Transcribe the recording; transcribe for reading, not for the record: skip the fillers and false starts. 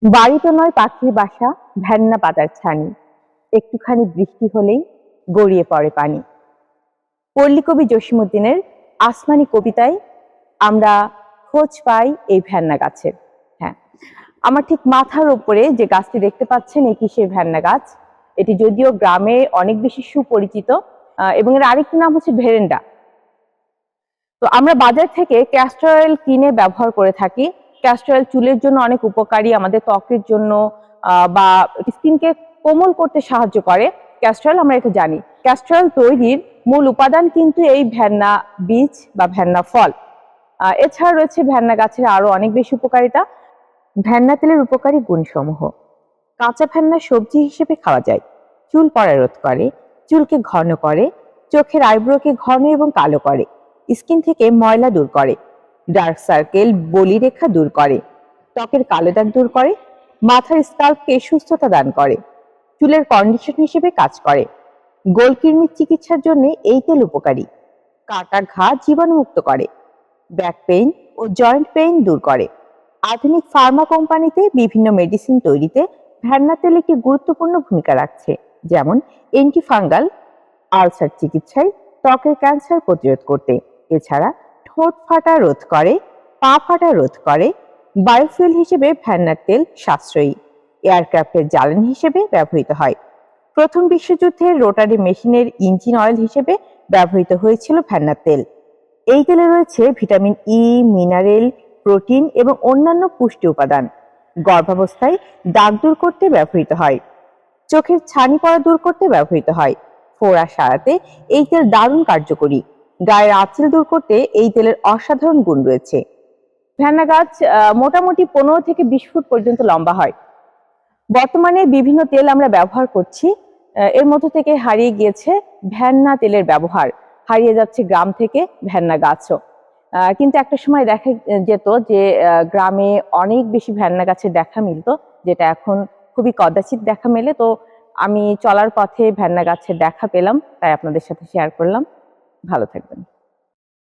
বাড়ি তো নয় পাখির বাসা, ভ্যান্না পাতার ছানি, একটুখানি বৃষ্টি হলেই গড়িয়ে পড়ে পানি। পল্লী কবি জসীমউদ্দিনের আসমানি কবিতায় আমরা খোঁজ পাই এই ভ্যান্না গাছের। হ্যাঁ, আমার ঠিক মাথার উপরে যে গাছটি দেখতে পাচ্ছেন এটি সেই ভ্যান্না গাছ। এটি যদিও গ্রামে অনেক বেশি সুপরিচিত এবং এর আরেকটি নাম হচ্ছে ভেরেন্ডা। তো আমরা বাজার থেকে ক্যাস্টর অয়েল কিনে ব্যবহার করে থাকি। ক্যাস্টর অয়েল চুলের জন্য অনেক উপকারী, আমাদের ত্বকের জন্য বা স্কিনকে কোমল করতে সাহায্য করে। ক্যাস্টর অয়েল আমরা এটা জানি। ক্যাস্টর অয়েল তৈরির মূল উপাদান কিন্তু এই ভ্যান্না বীজ বা ভ্যান্না ফল। এছাড়া রয়েছে ভ্যান্না গাছের আরো অনেক বেশি উপকারিতা। ভ্যান্না তেলের উপকারী গুণসমূহ: কাঁচা ভ্যান্না সবজি হিসেবে খাওয়া যায়, চুল পড়া রোধ করে, চুলকে ঘন করে, চোখের আইব্রোকে ঘন এবং কালো করে, স্কিন থেকে ময়লা দূর করে, ডার্ক সার্কেল বলিরেখা দূর করে, ত্বকের কালো দাগ দূর করে, মাথার স্কাল্পকে সুস্থতা দান করে, চুলের কন্ডিশন হিসেবে কাজ করে। গোলকৃমির চিকিৎসার জন্য এই তেল উপকারী। কাটা ঘা জীবাণুমুক্ত করে, ব্যাক পেইন ও জয়েন্ট পেইন দূর করে। আধুনিক ফার্মা কোম্পানিতে বিভিন্ন মেডিসিন তৈরিতে ভ্যান্না তেল একটি গুরুত্বপূর্ণ ভূমিকা রাখছে, যেমন অ্যান্টিফাঙ্গাল, আলসার চিকিৎসায়, ত্বকের ক্যান্সার প্রতিরোধ করতে। এছাড়া ঠোঁট ফাটা রোধ করে, পা ফাটা রোধ করে। বায়োফুয়েল হিসেবে ভ্যান্নার তেল সাশ্রয়ী, এয়ারক্রাফটের জ্বালানি হিসেবে ব্যবহৃত হয়। প্রথম বিশ্বযুদ্ধে রোটারি মেশিনের ইঞ্জিন অয়েল হিসেবে ব্যবহৃত হয়েছিল ভ্যান্নার তেল। এই তেলে রয়েছে ভিটামিন ই, মিনারেল, প্রোটিন এবং অন্যান্য পুষ্টি উপাদান। গর্ভাবস্থায় দাগ দূর করতে ব্যবহৃত হয়, চোখের ছানি পড়া দূর করতে ব্যবহৃত হয়, ফোড়া সারাতে এই তেল দারুণ কার্যকরী। গায়ের আঁচল দূর করতে এই তেলের অসাধারণ গুণ রয়েছে। ভ্যান্না গাছ মোটামুটি 15 থেকে 20 ফুট পর্যন্ত লম্বা হয়। বর্তমানে বিভিন্ন তেল আমরা ব্যবহার করছি, এর মধ্য থেকে হারিয়ে গিয়েছে ভ্যান্না তেলের ব্যবহার, হারিয়ে যাচ্ছে গ্রাম থেকে ভ্যান্না গাছও। কিন্তু একটা সময় দেখা যেত যে গ্রামে অনেক বেশি ভ্যান্না গাছের দেখা মিলতো, যেটা এখন খুবই কদাচিৎ দেখা মেলে। তো আমি চলার পথে ভ্যান্না গাছের দেখা পেলাম, তাই আপনাদের সাথে শেয়ার করলাম। ভালো থাকবেন।